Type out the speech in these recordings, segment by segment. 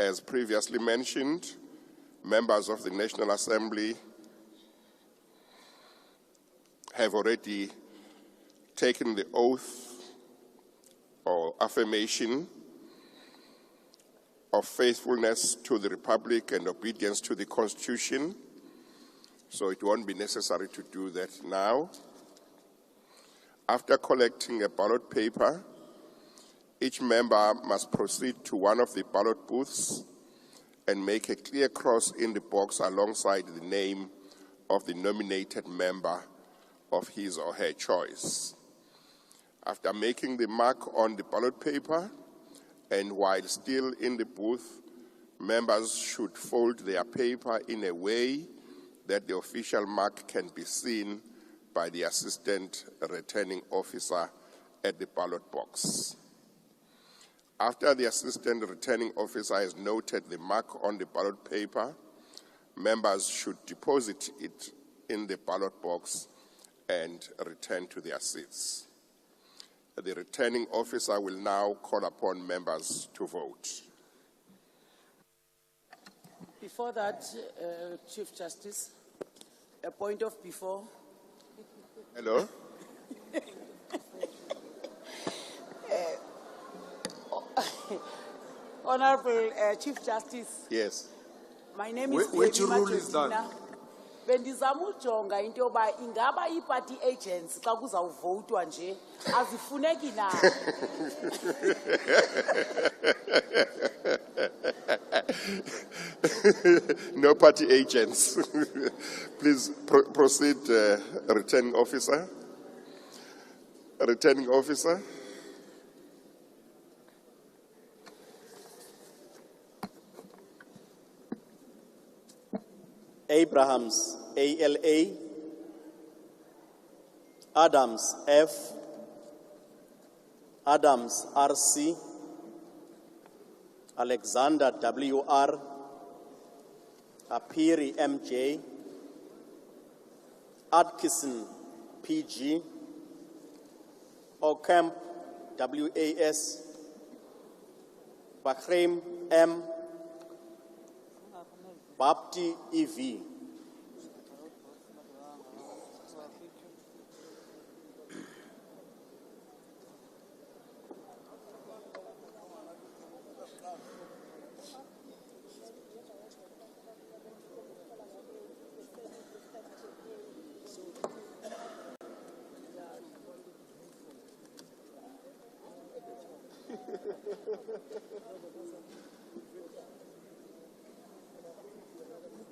As previously mentioned, members of the National Assembly have already taken the oath or affirmation of faithfulness to the Republic and obedience to the Constitution, so it won't be necessary to do that now. After collecting a ballot paper, each member must proceed to one of the ballot booths and make a clear cross in the box alongside the name of the nominated member of his or her choice. After making the mark on the ballot paper, and while still in the booth, members should fold their paper in a way that the official mark can be seen by the assistant returning officer at the ballot box. After the assistant returning officer has noted the mark on the ballot paper, members should deposit it in the ballot box and return to their seats. The returning officer will now call upon members to vote. Before that, Chief Justice, a point of before. Hello? Honorable Chief Justice. Yes. My name is Which rule is that? Bendizama ujonga into yoba ingaba i-party agents xa kuzawuvotwa nje azifuneki na. No party agents. Please proceed, returning officer. Returning officer. Abrahams, ALA, Adams, F, Adams, RC, Alexander, WR, Apiri, MJ, Atkinson, PG, Ocamp, WAS, Bahrain, M, Bapti, EV.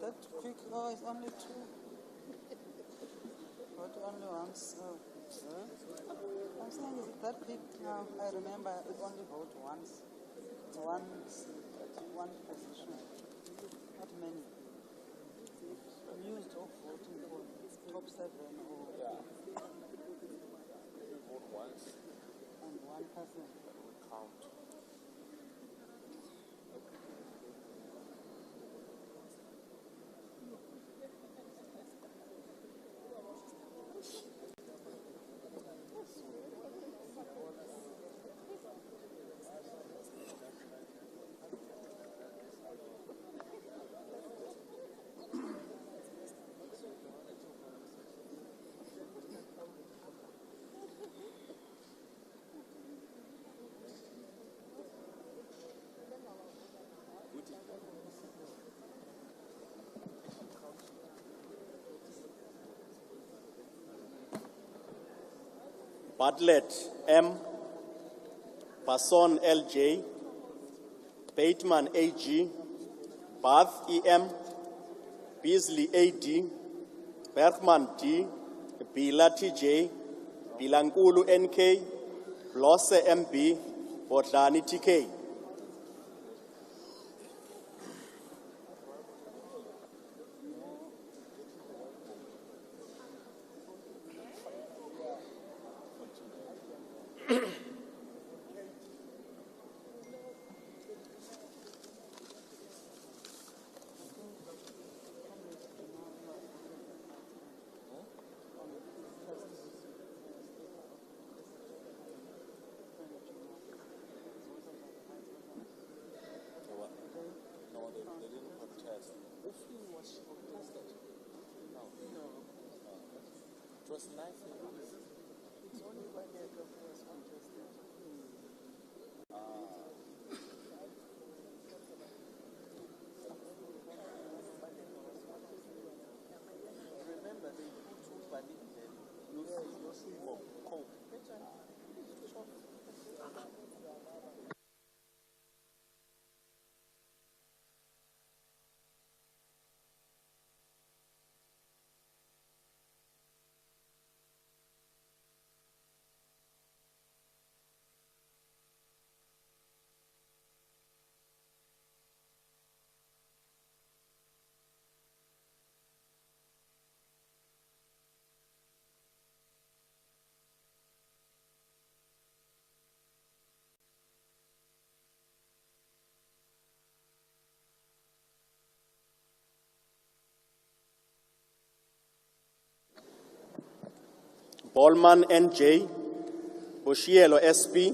That quick? Oh, it's only two. But only once. I'm saying, is it that quick now? I remember it only vote once. One position. Not many. I'm used to voting for top 7 or Vote once. and one person. That would count. Bartlett, M, Passon, LJ, Bateman, AG, Bath, EM, Beasley, AD, Bergman, D, Bila, TJ, Bilankulu, NK, Blosse, MB, Botlani, TK. Hopefully was contested. No. It was nice. It's only one year ago it was contested. Remember, they put two vanilla then. You see for coke. Ballman NJ, Boshielo SP,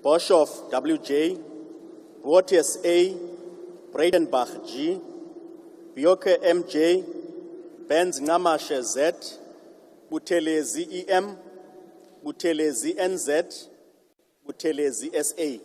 Boshoff WJ, Botius A, Breitenbach G, Bioke MJ, Benz Ngamashe Z, Butelezi EM, Butelezi NZ, Butelezi SA.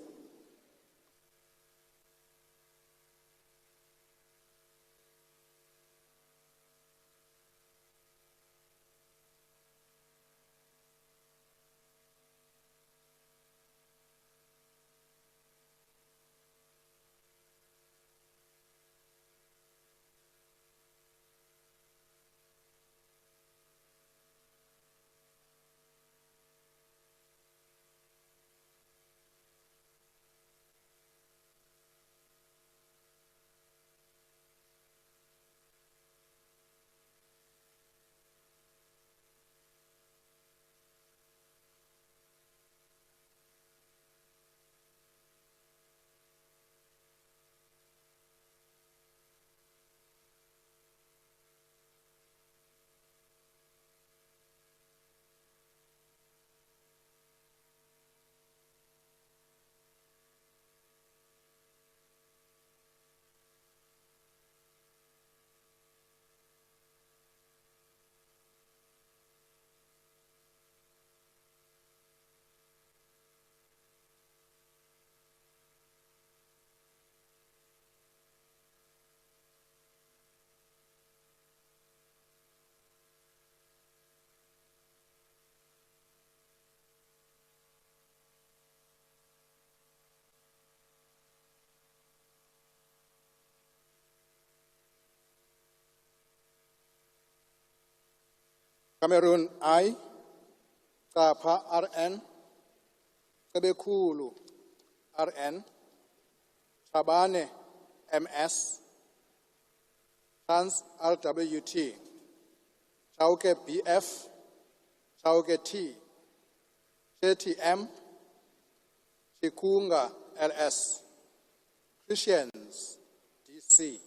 Cameroon I, Tapa RN, Sebekulu RN, Tabane MS, Trans RWT, Chauke BF, Chauke T, JTM, Chikunga LS, Christians DC.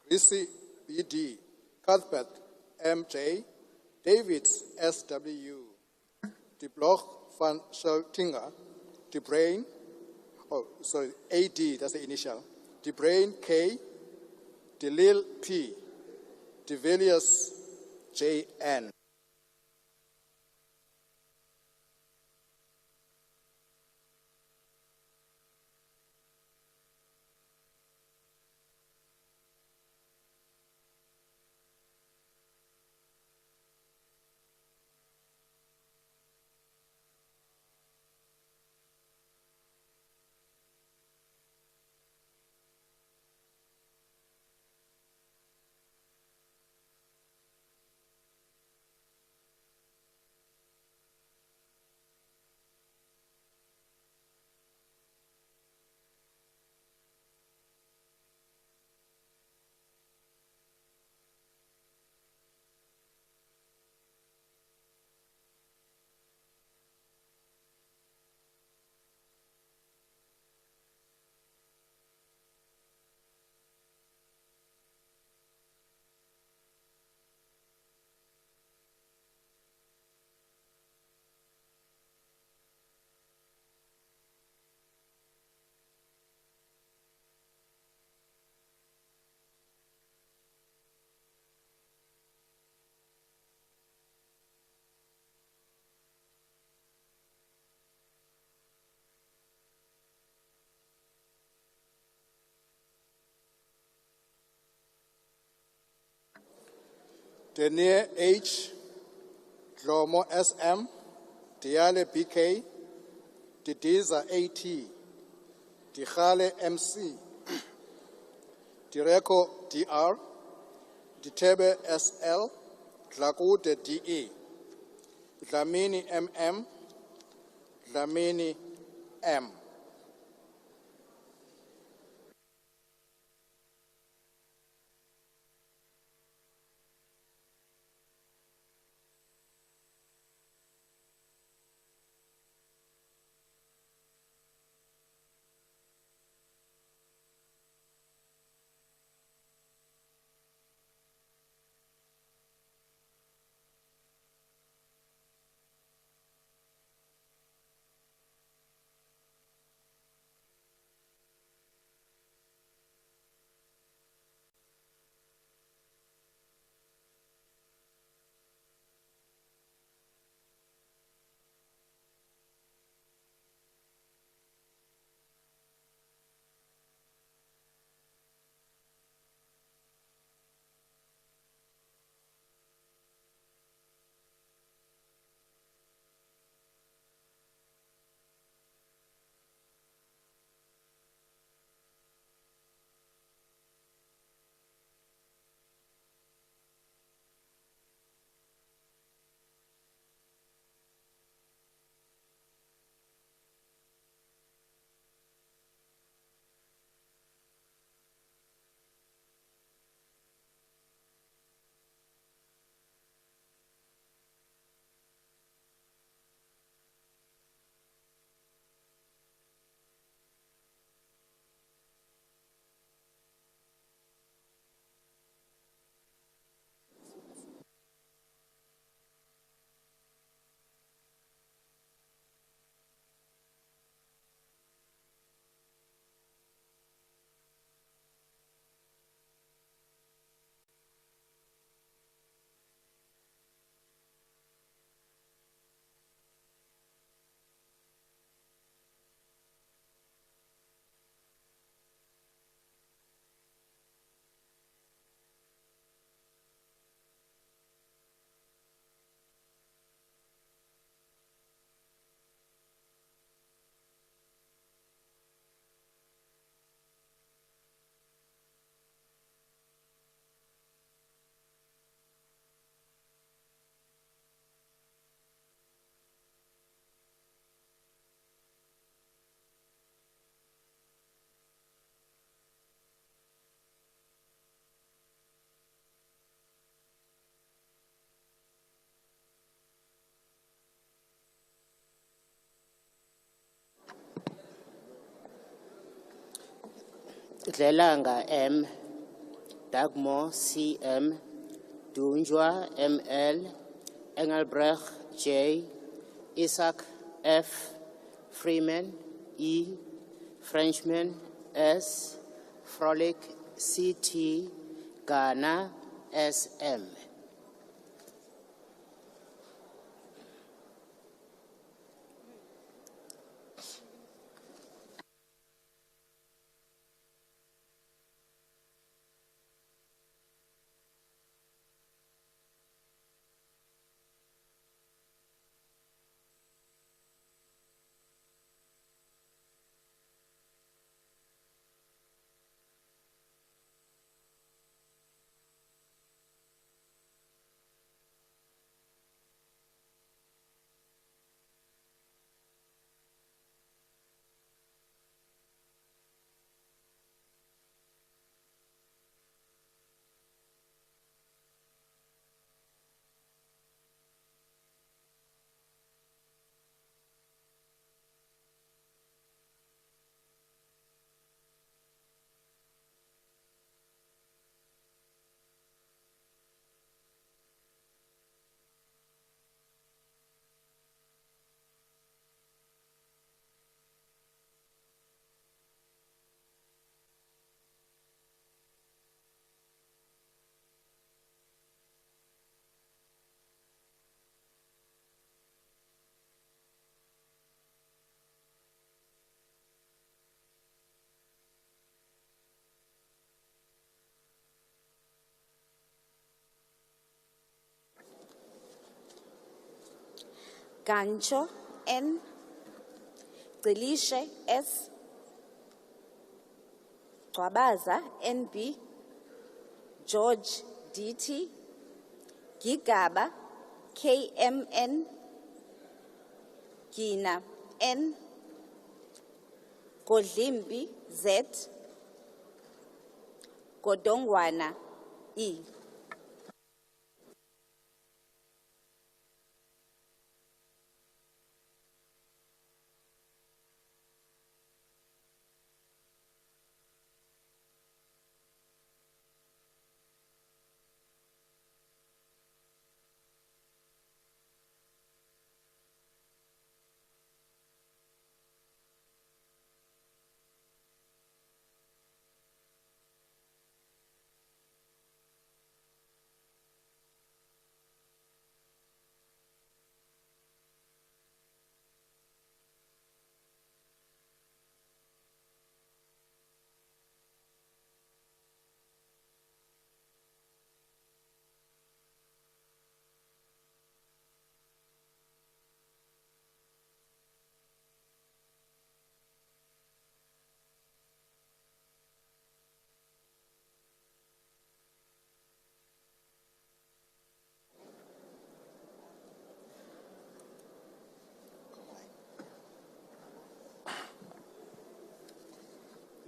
Risi BD, Cuthbert MJ, David SW, De Bloch van Scheltinga, De Brain, AD, that's the initial, De Brain K, De Lil P, De Villiers JN. Denier H, Dlomo SM, Diale BK, Didiza AT, Dikhale MC, Direko DR, Ditebe SL, Dlakude DE, Dlamini MM, Dlamini M. Dlelanga M, Dagmore CM, Dunjwa ML, Engelbrecht J, Isaac F, Freeman E, Frenchman S, Frolic CT, Ghana SM. Gancho N, Delishe S, Gwabaza NB, George DT, Gigaba KMN, Gina N, Godlimbi Z, Godongwana E.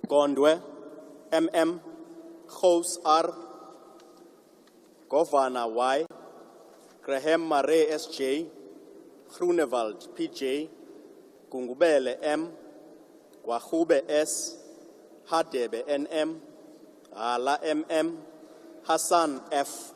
Gondwe MM, Gous R, Govana Y, Graham Mare SJ, Groenewald PJ, Gungubele M, Wahube S, Hadebe NM, Ala MM, Hassan F.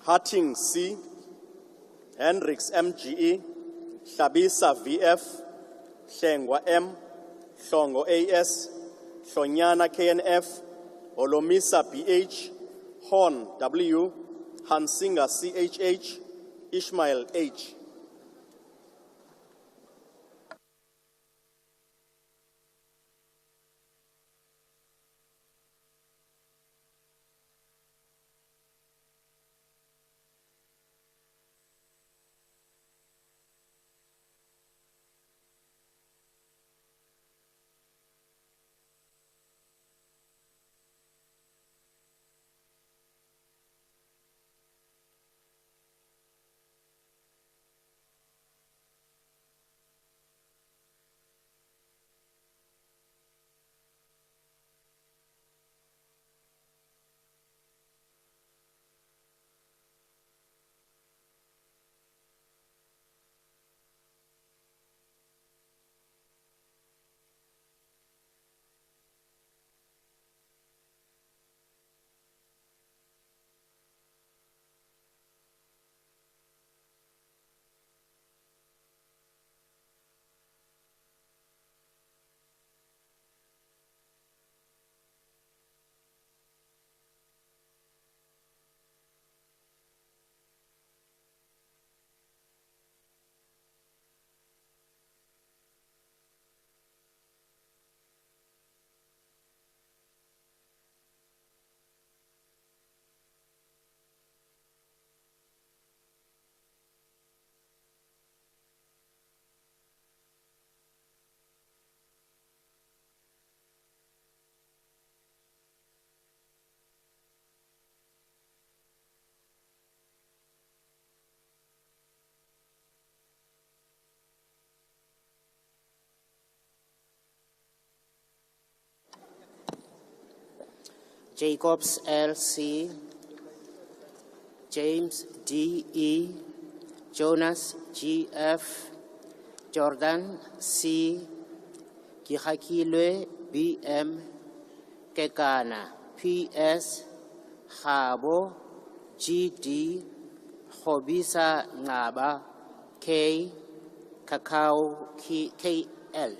Harting C, Hendricks MGE, Shabisa VF, Shengwa M, Shongo AS, Shonyana KNF, Olomisa BH, Horn W, Hansinga CHH, Ishmael H. Jacobs LC, James DE, Jonas GF, Jordan C, Kihakilwe BM, Kekana PS, Habo GD, Hobisa Ngaba K, Kakao KL.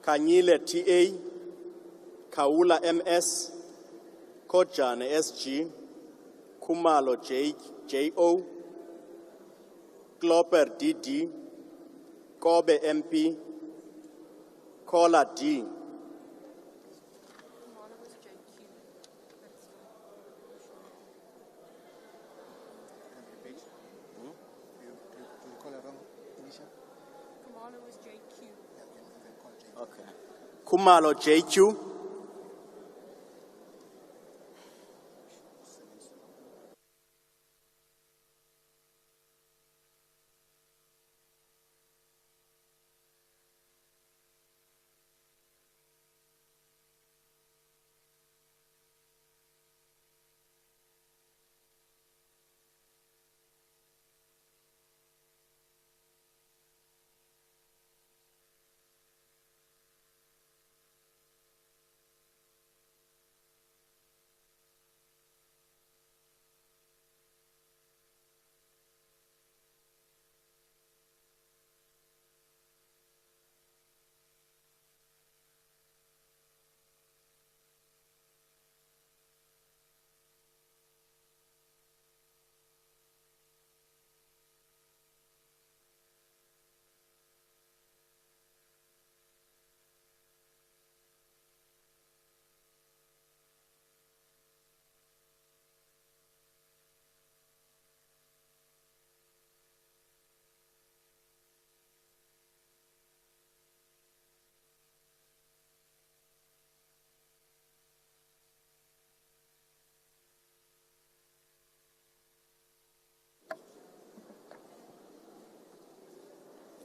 Kanyile TA, Kaula MS, Kojane SG, Kumalo JO, Klopper DD, Kobe MP, Kola D. Okay. Kumalo JQ.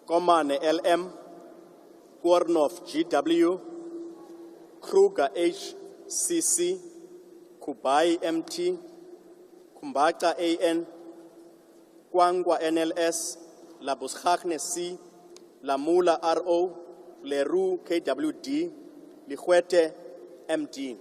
Komane LM, Kornoff GW, Kruger HCC, Kubai MT, Kumbacha AN, Kwangwa NLS, Labuschagne C, Lamula RO, Leroux KWD, Lihuete MD.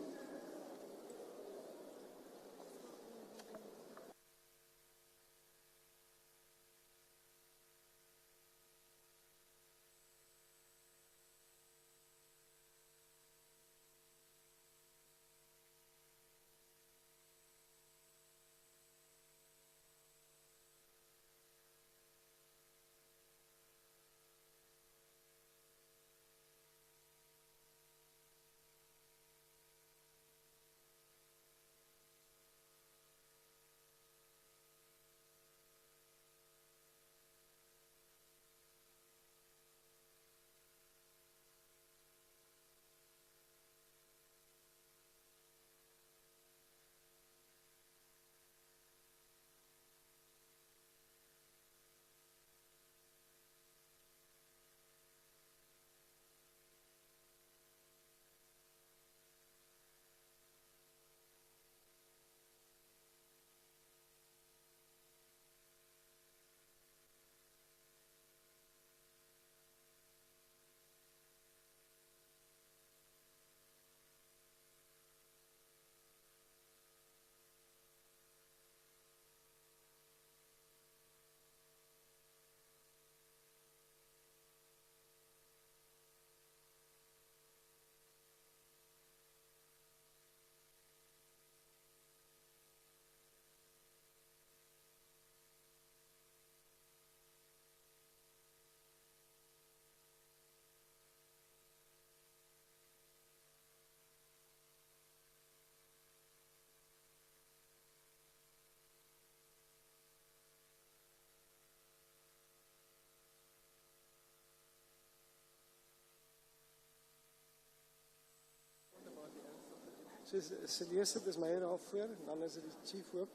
Ze lees dit is my daar voor, dan is dit die chief hoop.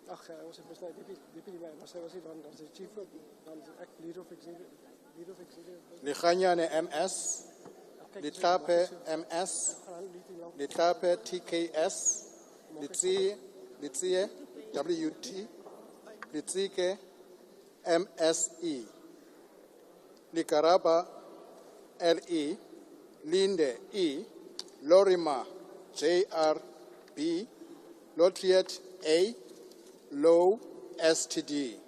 Ag, ons het mos nou die man, maar sy was nie dan is die chief hoop, dan is ek lead of executive. Liganyane MS, Litlape MS, Litlape TKS, Litsie WT, Litsike MSE, Likaraba LE, Linde E, Lorima JRB, Lotriet A, Low STD.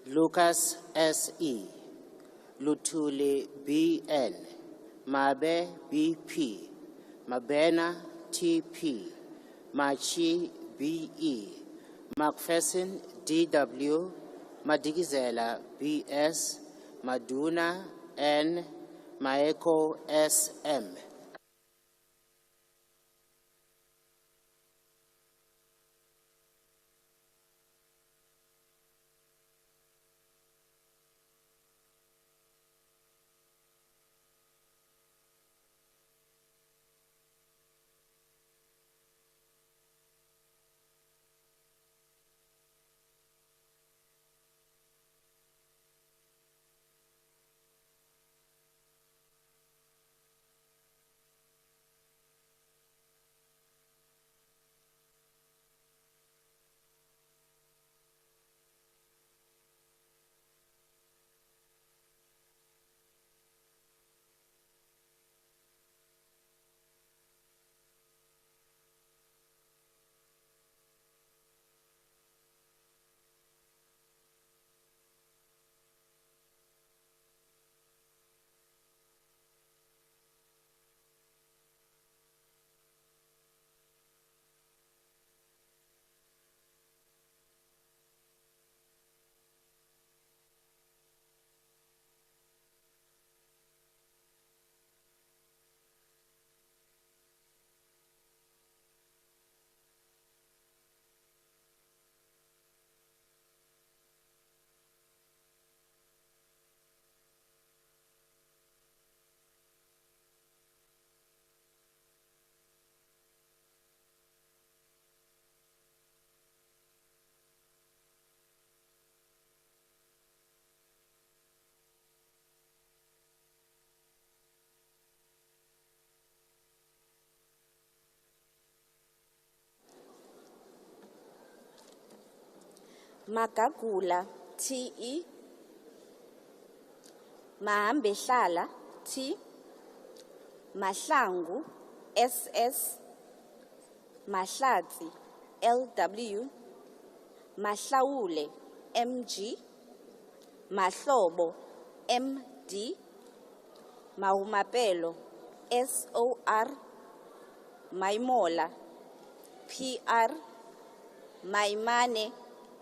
Lucas S.E., Lutuli B.N., Mabe B.P., Mabena T.P., Machi B.E., Macpherson D.W., Madigizela B.S., Maduna N., Maeko S.M. Magagula, TE. Mahambehlala, T. Mahlangu, SS. Mahlatsi, LW. Mahlaule, MG. Mahlobo, MD. Mahumapelo, SOR. Maimola, PR. Maimane,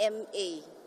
MA.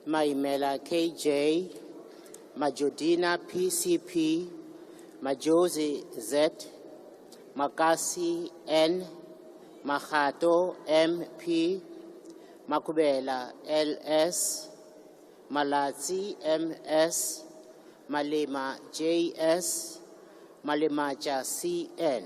Maimela KJ, Majodina PCP, Majosi Z, Makasi N, Mahato MP, Makubela LS, Malatsi MS, Malema JS, Malemaja CN.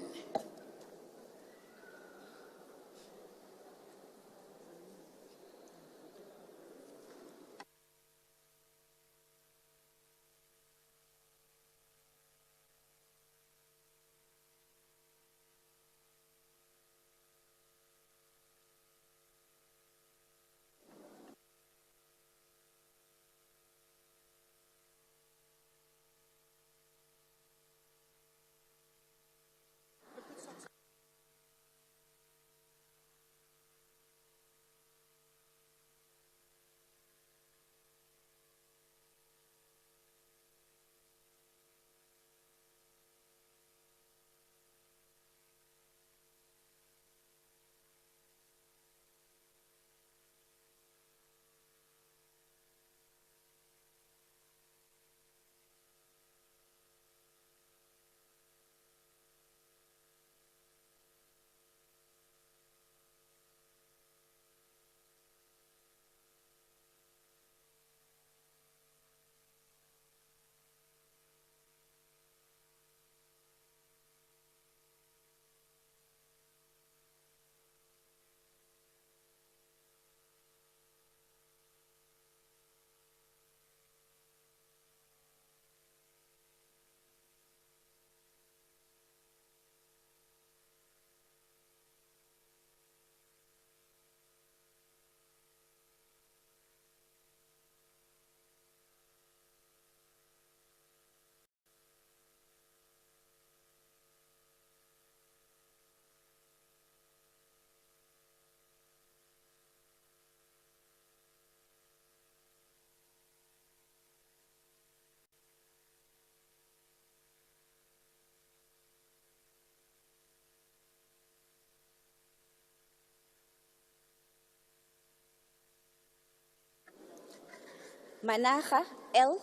Managa L.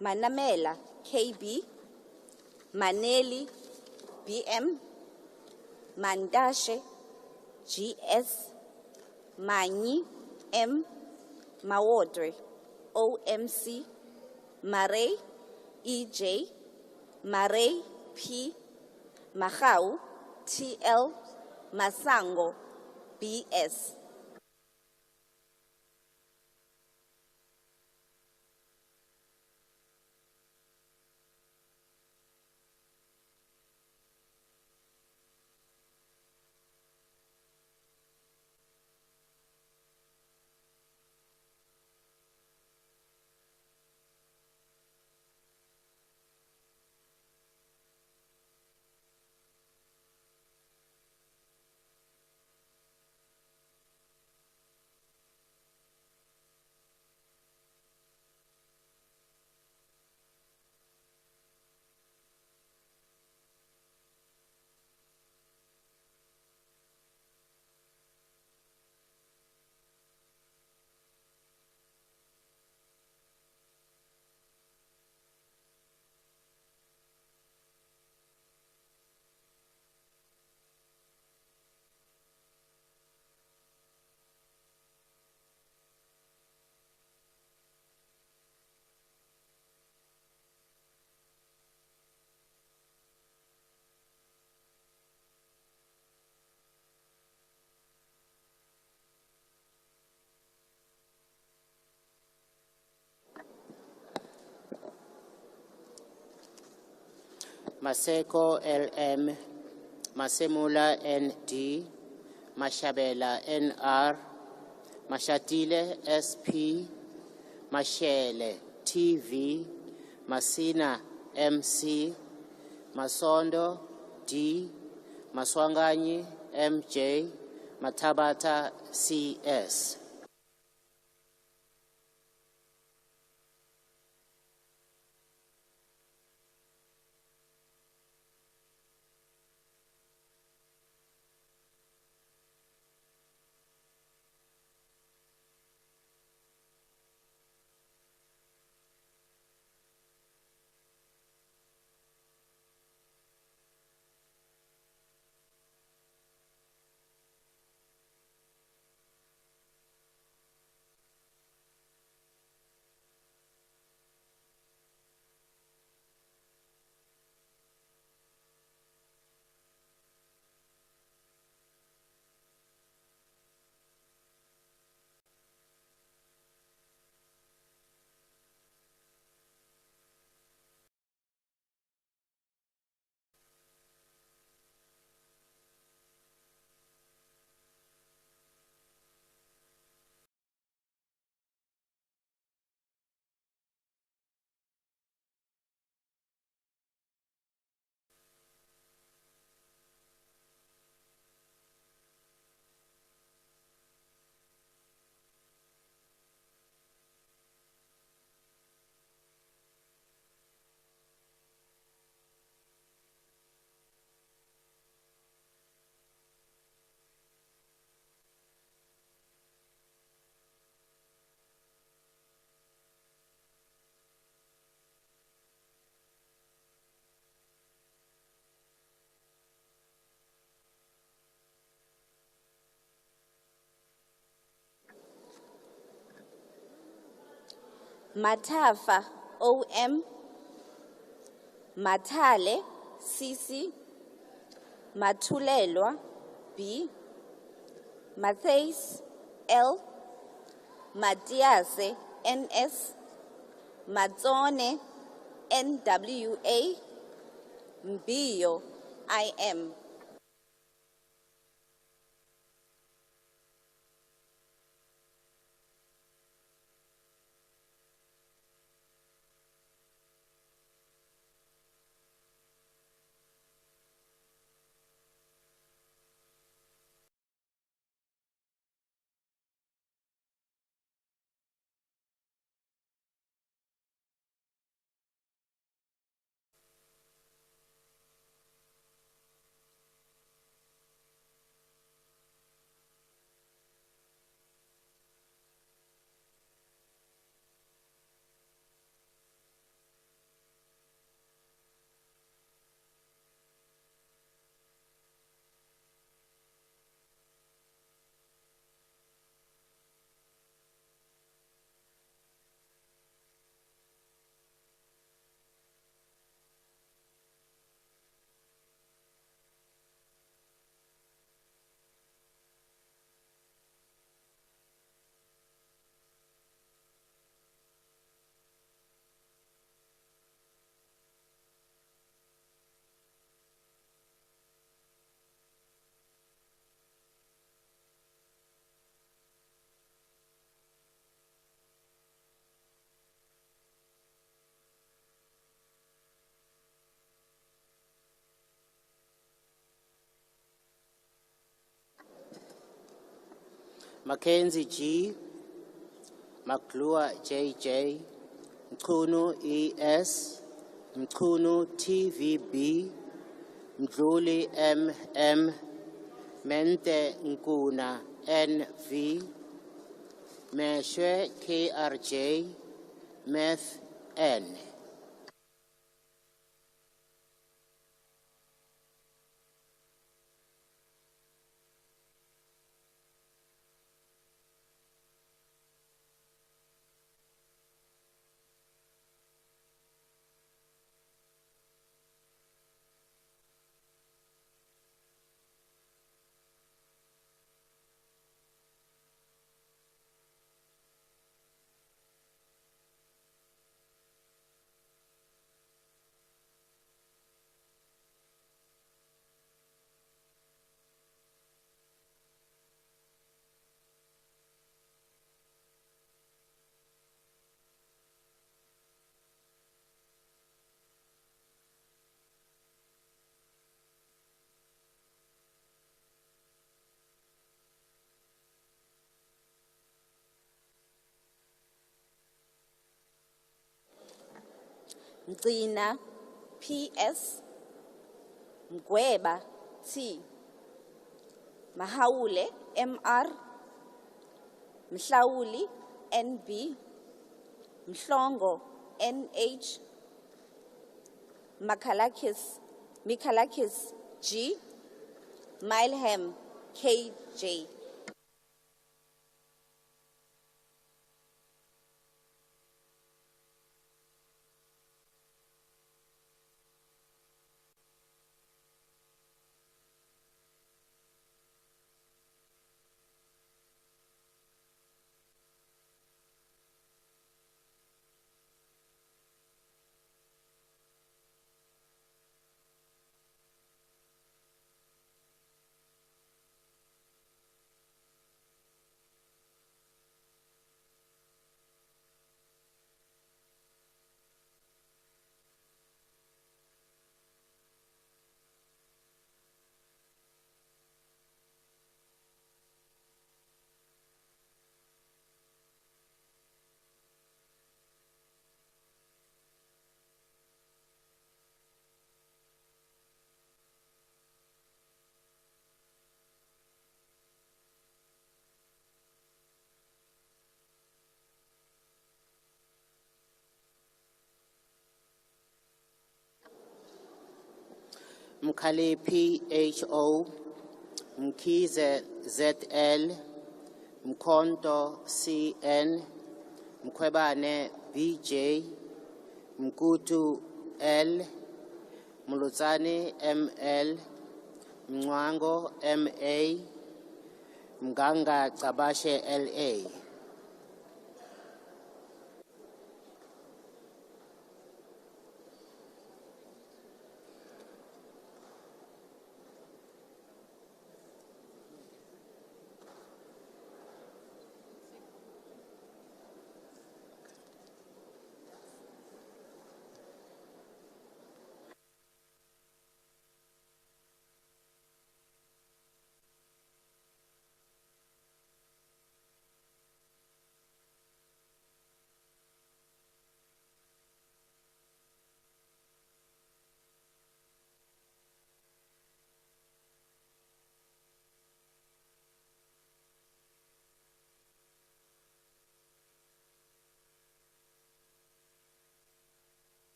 Manamela KB. Maneli BM. Mandashe GS. Manyi M. Mawodre OMC. Mare EJ. Mare P. Mahau TL. Masango BS. Maseko LM, Masemula ND, Mashabela NR, Mashatile SP, Mashele TV, Masina MC, Masondo D, Maswanganyi MJ, Matabata CS. Matafa OM, Matale CC, Matulelwa B, Mathays L, Matiase NS, Matsone NWA, Mbio IM. Mackenzie G, Maklua JJ, Mkunu ES, Mkunu TVB, Mdluli MM, Mente Nkuna NV, Meshwe KRJ, Meth N. Mgcina PS, Mgweba T, Mahawule MR, Mhlawuli NB, Mhlongo NH, Mikalakis G, Mileham KJ. Mkhaliphi HO, Mkhize ZL, Mkhonto CN, Mkhwebane BJ, Mkutu L, Mulutsani ML, Mngwango MA, Mganga Cabashe LA.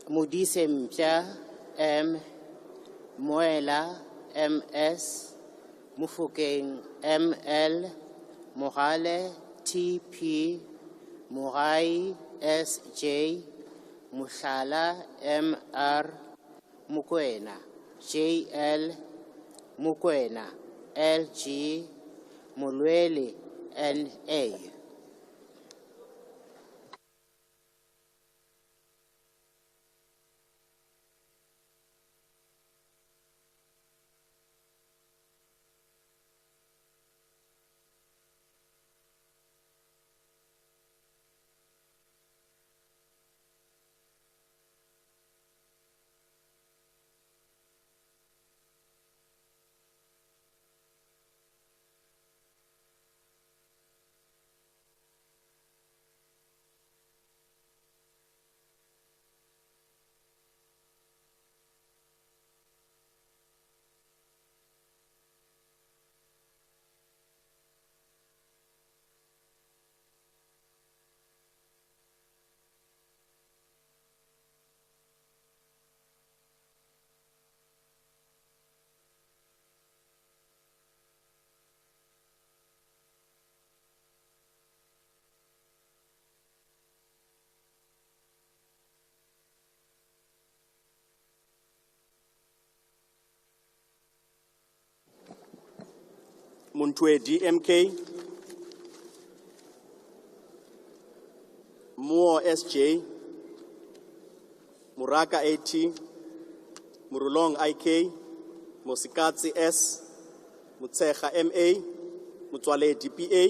Modise Mpya M, Moela MS, Mufokeng ML, Morale TP, Morai SJ, Mushala MR, Mukwena JL, Mukwena LG, Mulweli NA. Muntwedi MK, Moore SJ, Muraka AT, Murulong IK, Mosikatsi S, Mutsecha MA, Mutswale DPA,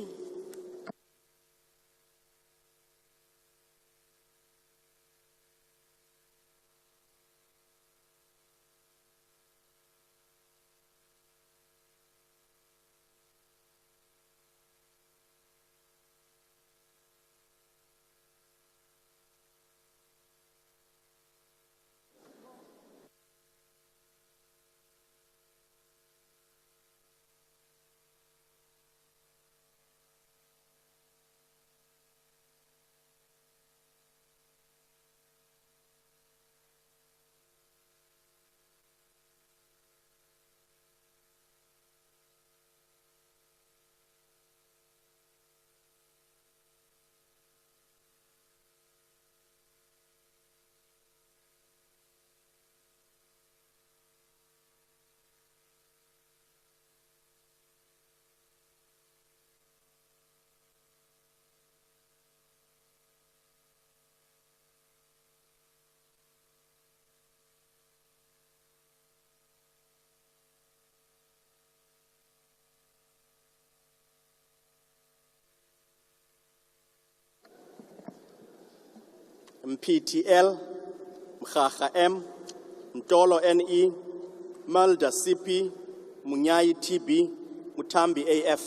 MPTL, Mkhacha M, Mtolo NE, Malda CP, Munyai TB, Mutambi AF.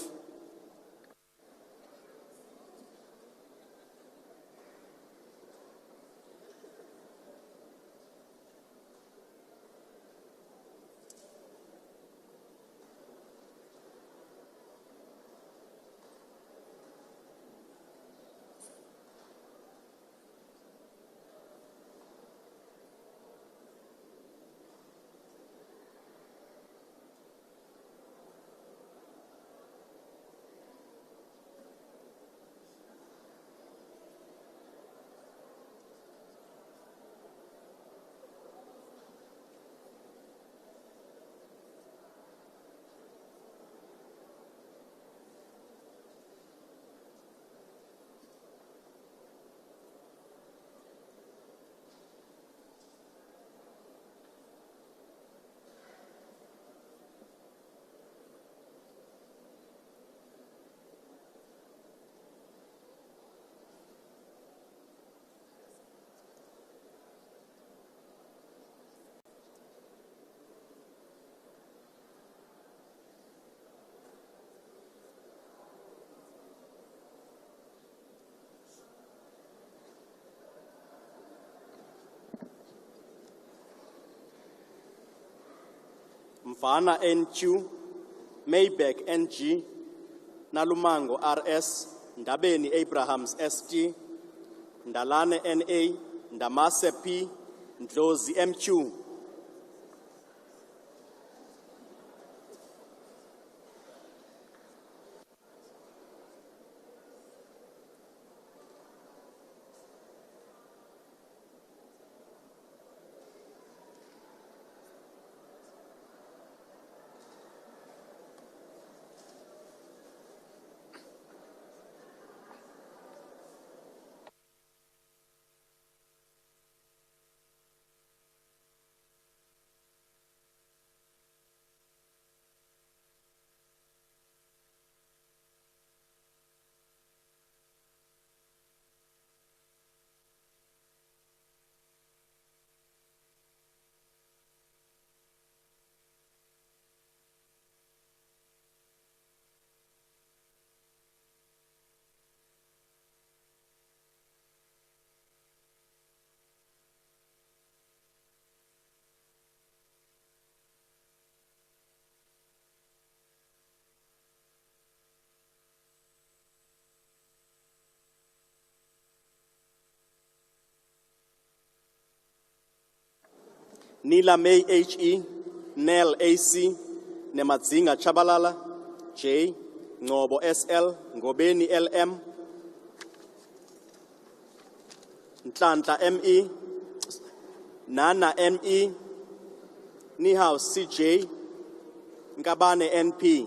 Mfana NQ, Mayback NG, Nalumango RS, Ndabeni Abrahams ST, Ndalane NA, Ndamase P, Ndlozi MQ. Nila May HE, Nel AC, Nemadzinga Chabalala, J, Ngobo SL, Ngobeni LM, Ntlantla ME, Nana ME, Nihouse CJ, Ngabane NP.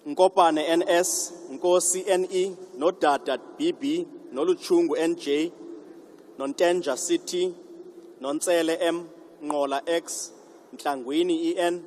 Nkopane NS, Nkosi NE, Nodada BB, Noluchungu NJ, Nontenja CT, Nonsele M, Ngola X, Ntlangwini EN,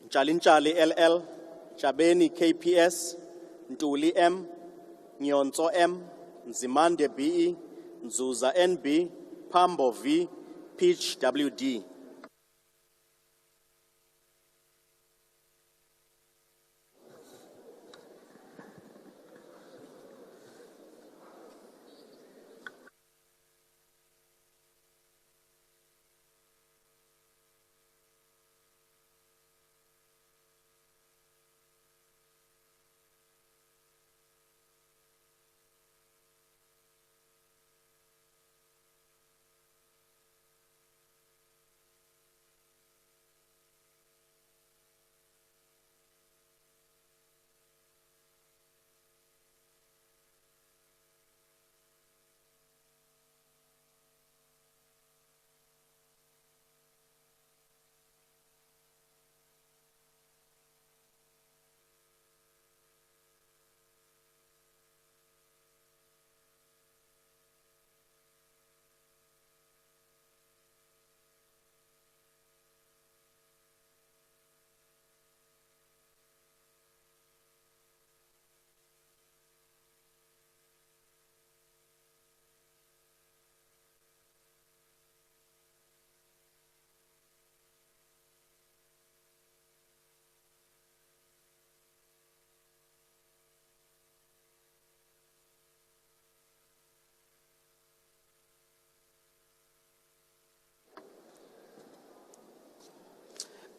Chalinchali LL, Chabeni KPS, Ntuli M, Nyonzo M, Nzimande BE, Nzuza NB, Pambo V, Peach WD.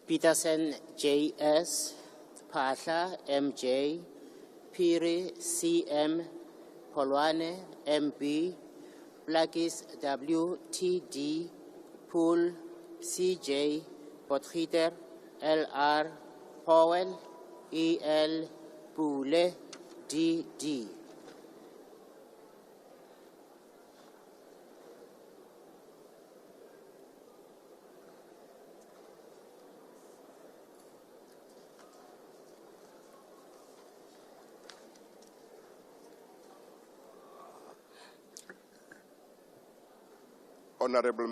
Peterson JS, Pasha MJ, Piri CM, Polwane MB, Blakis WTD, Pool CJ, Potgieter LR, Powell EL, Pule DD. Honorable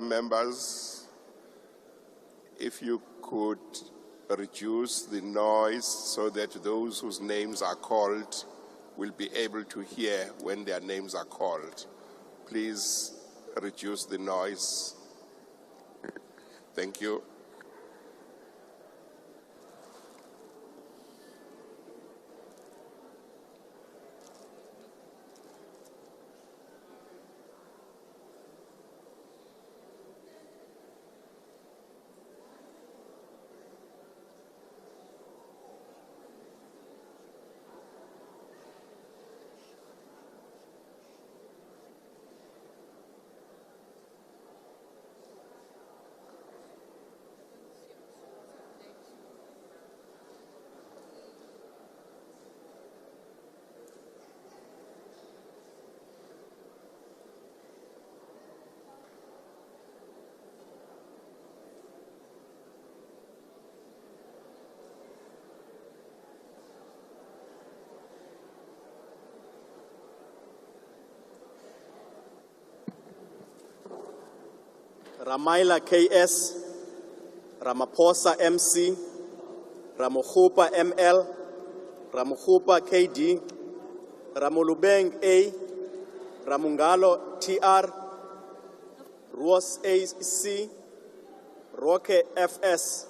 members, if you could reduce the noise so that those whose names are called will be able to hear when their names are called. Please reduce the noise. Thank you. Ramaila KS, Ramaphosa MC, Ramokhupa ML, Ramokhupa KD, Ramolubeng A, Ramungalo TR, Ruos AC, Roque FS.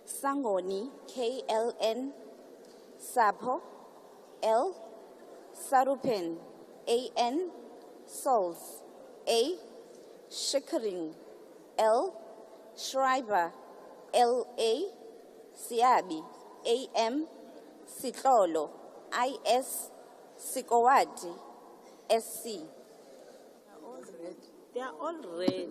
Sangoni, KLN, Sapo, L, Sarupen, AN, Sols, A, Shikering, L, Schreiber, LA, Siabi, AM, Sitlolo, IS, Sikowati, SC. They are all red.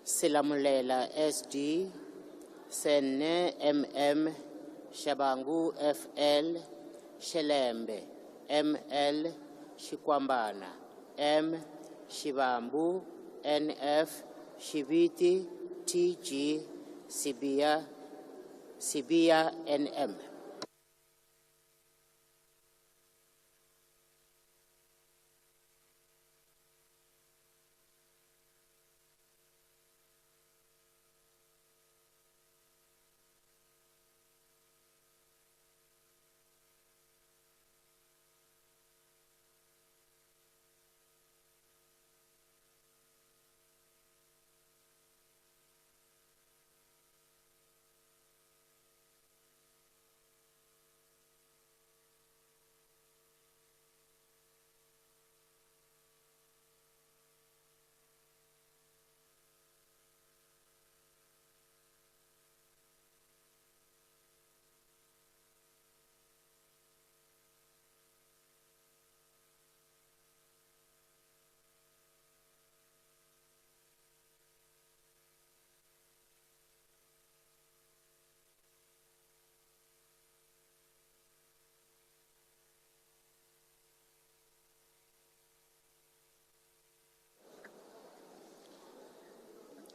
Silamulela SD, Senne MM, Shabangu FL, Shelembe, ML, Shikwambana, M, Shibambu, NF, Shibiti, TG, Sibia, NM.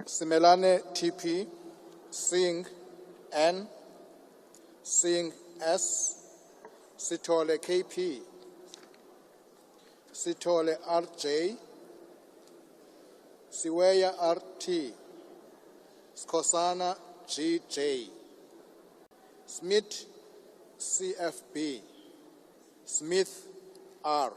Simelane TP, Singh N, Singh S, Sitole KP, Sitole RJ, Siweya RT, Skosana GJ, Smith CFB, Smith R.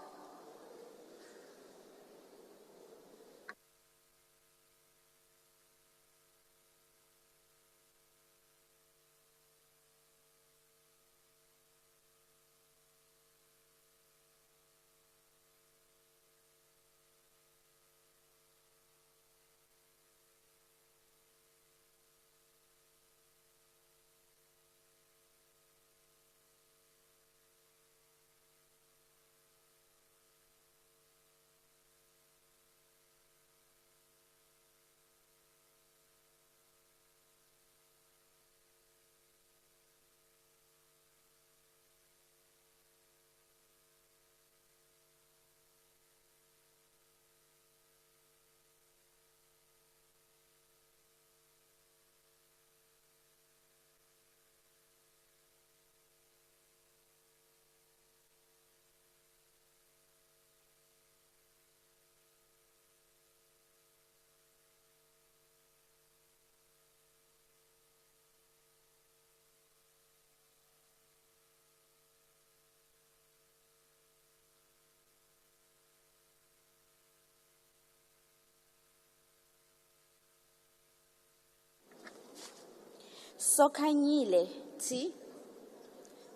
Sokanyile T,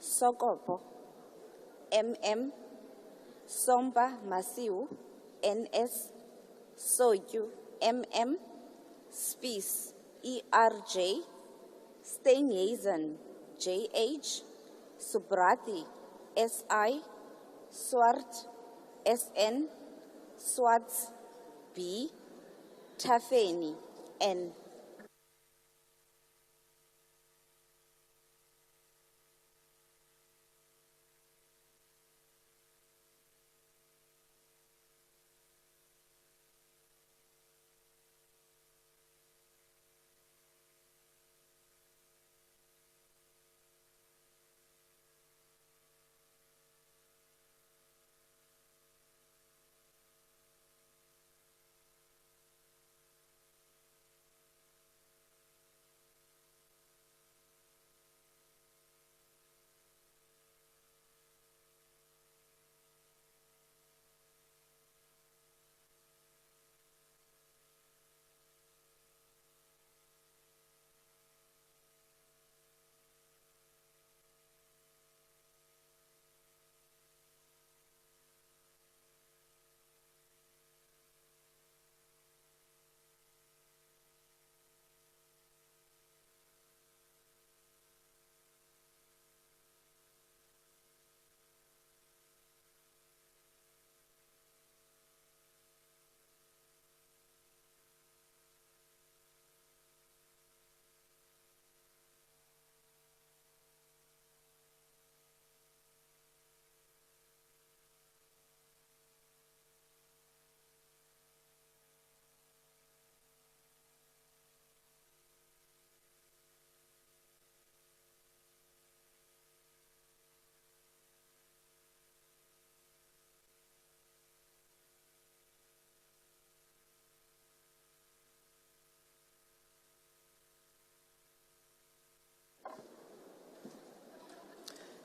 Sokopo MM, Somba Masiu NS, Soyu MM, Spies ERJ, Steenhuisen JH, Subrati SI, Swart SN, Swarts B, Tafeni N.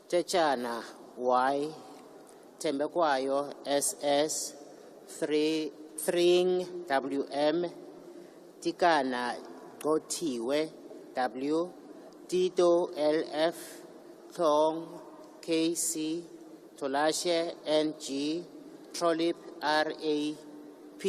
Chechana Y, Tembekwayo SS, 3 WM, Tikana Gotiwe W, Tito LF, Thong KC, Tolashe NG, Trolip RAP.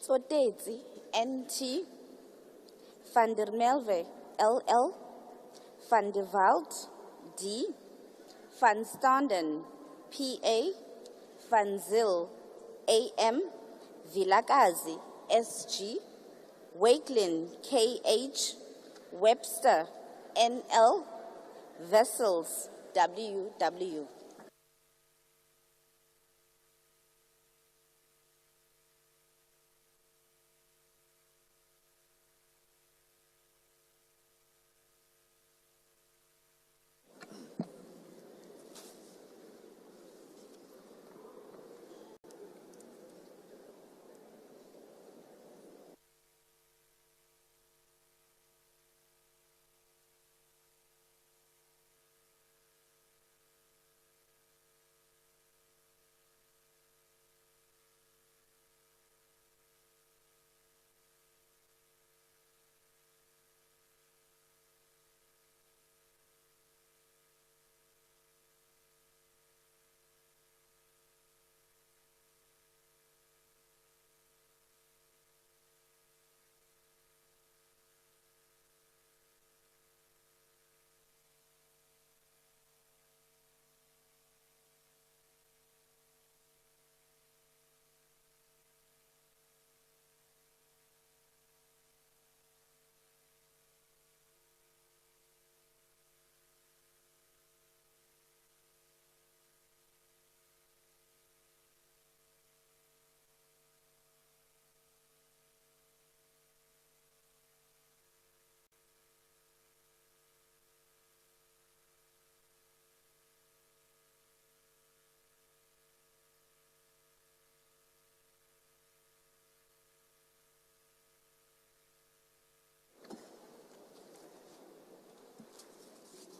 Tsotetsi, NT, Van der Merwe, LL, Van der Walt, D, Van Standen, PA, Van Zyl, AM, Vilakazi, SG, Wakelin, KH, Webster, NL, Vessels, WW.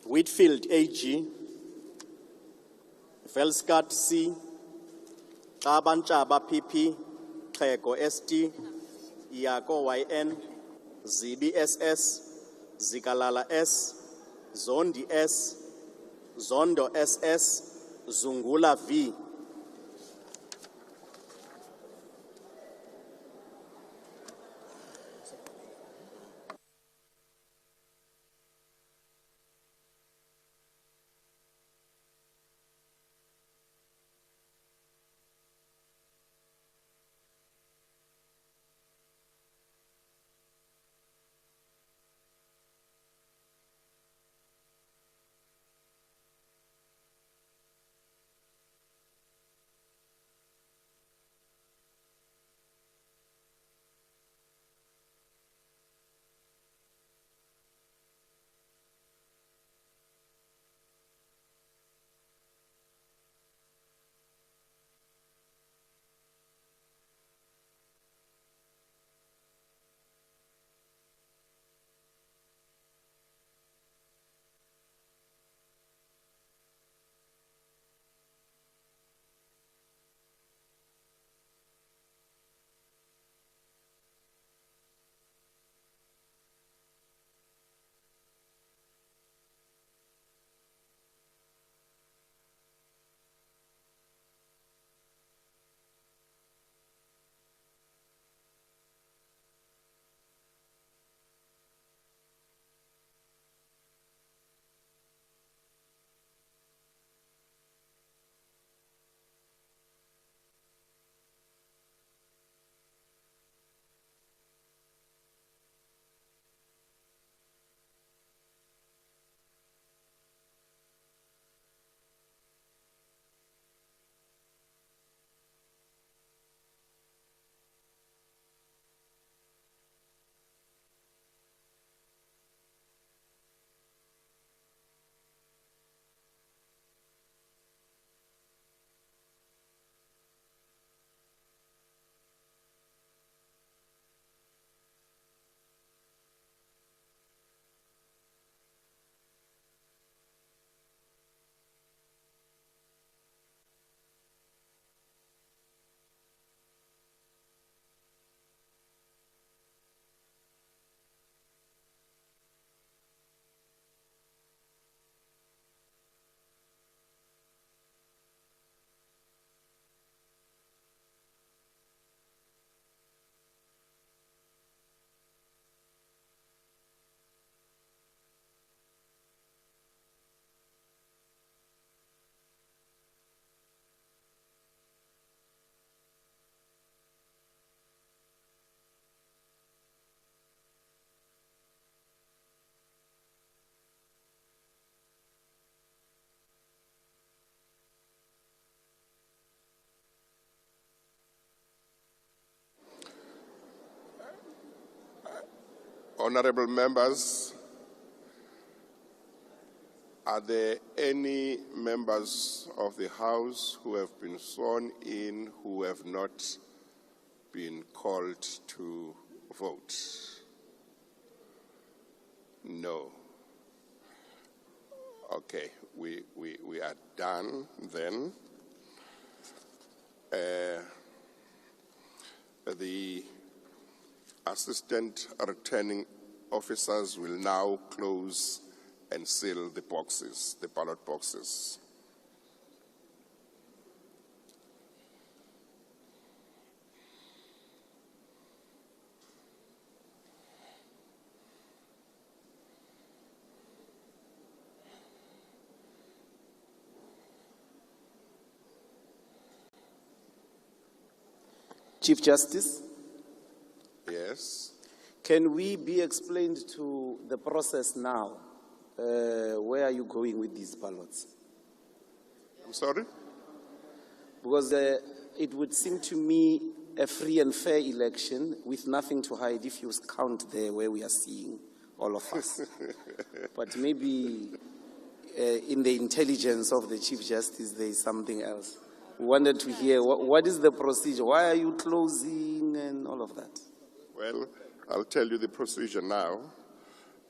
Whitfield AG, Velskart C, Kabantshaba PP, Xhego ST, Yako YN, Zibi SS, Zikalala S, Zondi S, Zondo SS, Zungula V. Honorable members, are there any members of the House who have been sworn in who have not been called to vote? No. Okay, we are done then. The assistant returning officers will now close and seal the boxes, the ballot boxes. Chief Justice, Yes. can we be explained to the process now? Where are you going with these ballots? I'm sorry? Because it would seem to me a free and fair election with nothing to hide if you count there where we are seeing all of us. But maybe in the intelligence of the Chief Justice, there is something else. We wanted to hear what is the procedure? Why are you closing and all of that? Well, I'll tell you the procedure now.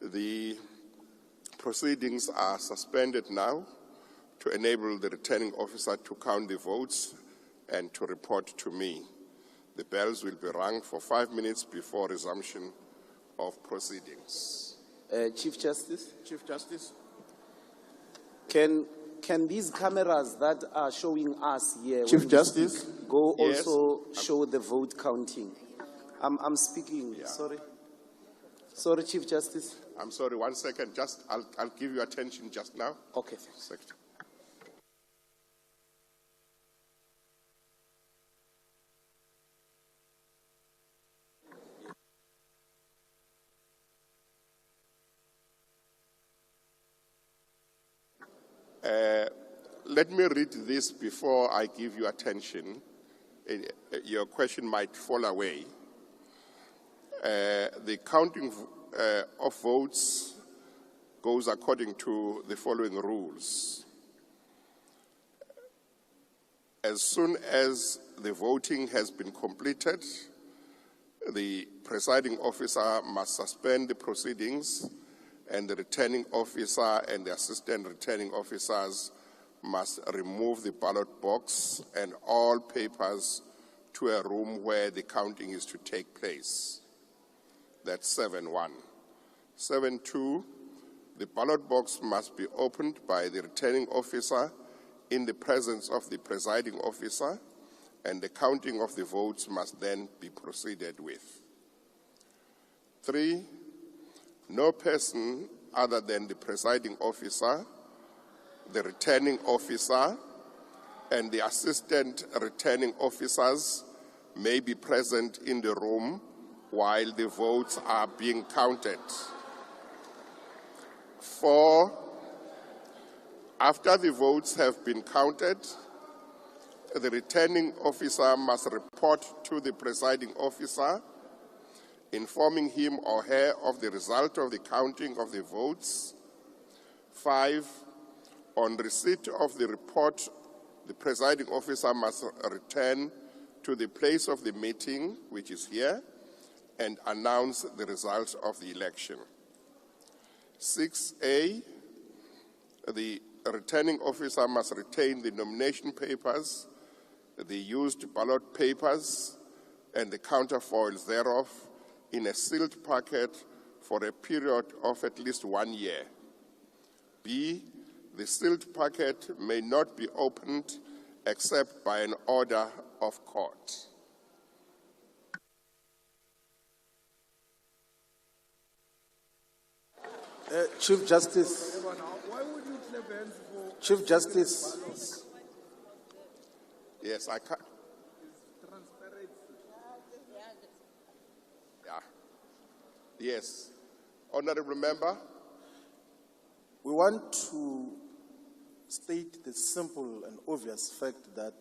The proceedings are suspended now to enable the returning officer to count the votes and to report to me. The bells will be rung for 5 minutes before resumption of proceedings. Chief Justice, Chief Justice. can these cameras that are showing us here Chief when we Justice? speak, go Yes. also show the vote counting? I'm speaking, Sorry, Chief Justice. I'm sorry, 1 second. I'll give you attention just now. Okay. Secretary. Let me read this before I give you attention. Your question might fall away. The counting of votes goes according to the following rules. As soon as the voting has been completed, the presiding officer must suspend the proceedings, and the returning officer and the assistant returning officers must remove the ballot box and all papers to a room where the counting is to take place. That's 7-1. 7-2, the ballot box must be opened by the returning officer in the presence of the presiding officer, and the counting of the votes must then be proceeded with. 3, no person other than the presiding officer, the returning officer, and the assistant returning officers may be present in the room while the votes are being counted. 4, after the votes have been counted, the returning officer must report to the presiding officer, informing him or her of the result of the counting of the votes. 5, on receipt of the report, the presiding officer must return to the place of the meeting, which is here, and announce the results of the election. 6A, the returning officer must retain the nomination papers, the used ballot papers, and the counterfoils thereof in a sealed packet for a period of at least 1 year. B, the sealed packet may not be opened except by an order of court. Chief Justice. Chief Justice. Yes, I can. Yeah. Yes. Honorable member. We want to state the simple and obvious fact that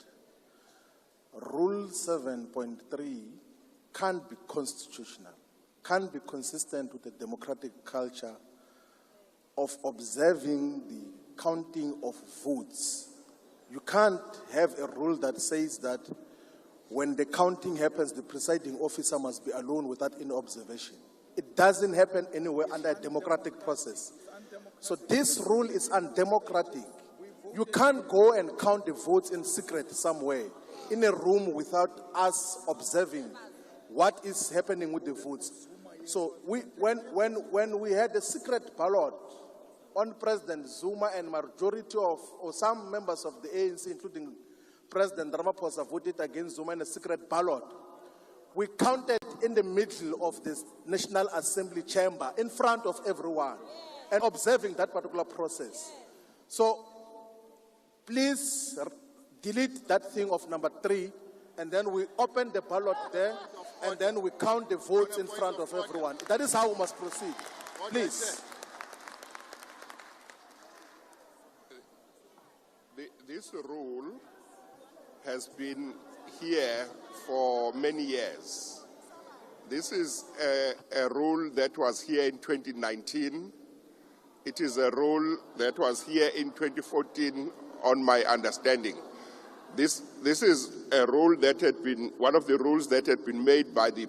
Rule 7.3 can't be constitutional can't be consistent with the democratic culture of observing the counting of votes. You can't have a rule that says that when the counting happens, the presiding officer must be alone without any observation. It doesn't happen anywhere under a democratic process. So this rule is undemocratic. You can't go and count the votes in secret somewhere, in a room without us observing what is happening with the votes. So when we had a secret ballot on President Zuma and majority of, or some members of the ANC, including President Ramaphosa, voted against Zuma in a secret ballot, we counted in the middle of this National Assembly chamber, in front of everyone, and observing that particular process. So please delete that thing of number 3, and then we open the ballot there, and then we count the votes in front of everyone. That is how we must proceed. Please. This rule has been here for many years. This is a rule that was here in 2019. It is a rule that was here in 2014, on my understanding. This is a rule that had been, one of the rules that had been made by the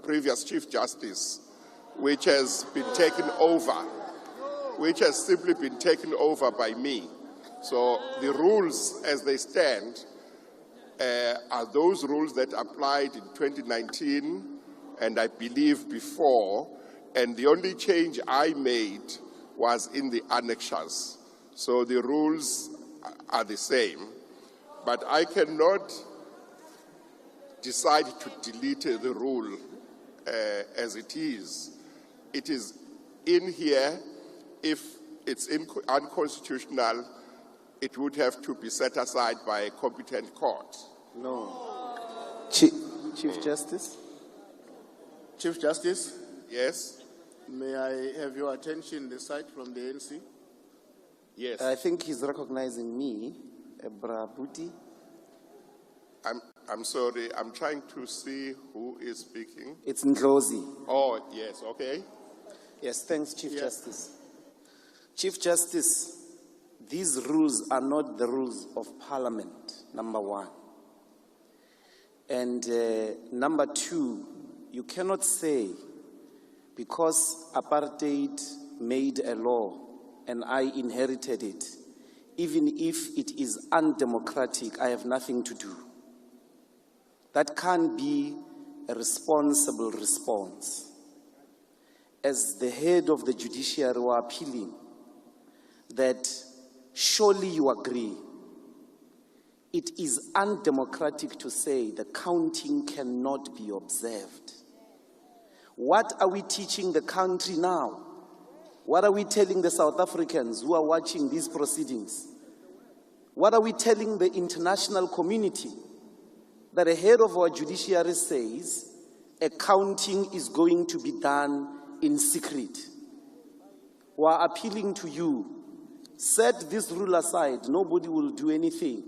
previous Chief Justice, which has been taken over, which has simply been taken over by me. So the rules as they stand are those rules that applied in 2019 and I believe before, and the only change I made was in the annexures. So the rules are the same, but I cannot decide to delete the rule as it is. It is in here. If it's unconstitutional, it would have to be set aside by a competent court. No. Chief Justice? Chief Justice, Yes? may I have your attention the side from the ANC? Yes. I think he's recognizing me, Ebra Buti. I'm sorry, I'm trying to see who is speaking. It's Ndlozi. Oh, yes, okay. Yes, thanks, Chief Justice. Chief Justice, these rules are not the rules of Parliament, number 1. And number 2, you cannot say because apartheid made a law and I inherited it, even if it is undemocratic, I have nothing to do. That can't be a responsible response. As the head of the judiciary, we are appealing that surely you agree it is undemocratic to say the counting cannot be observed. What are we teaching the country now? What are we telling the South Africans who are watching these proceedings? What are we telling the international community? That the head of our judiciary says a counting is going to be done in secret. We are appealing to you. Set this rule aside. Nobody will do anything.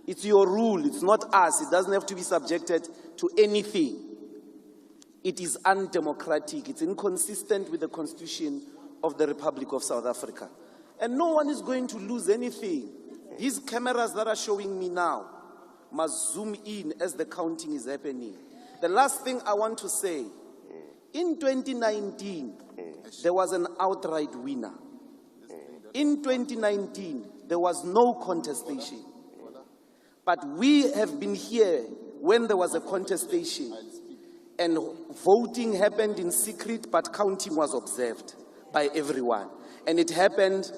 It's your rule. It's not us. It doesn't have to be subjected to anything. It is undemocratic. It's inconsistent with the Constitution of the Republic of South Africa. And no one is going to lose anything. These cameras that are showing me now must zoom in as the counting is happening. The last thing I want to say, in 2019, there was an outright winner. In 2019, there was no contestation. But we have been here when there was a contestation and voting happened in secret, but counting was observed by everyone. And it happened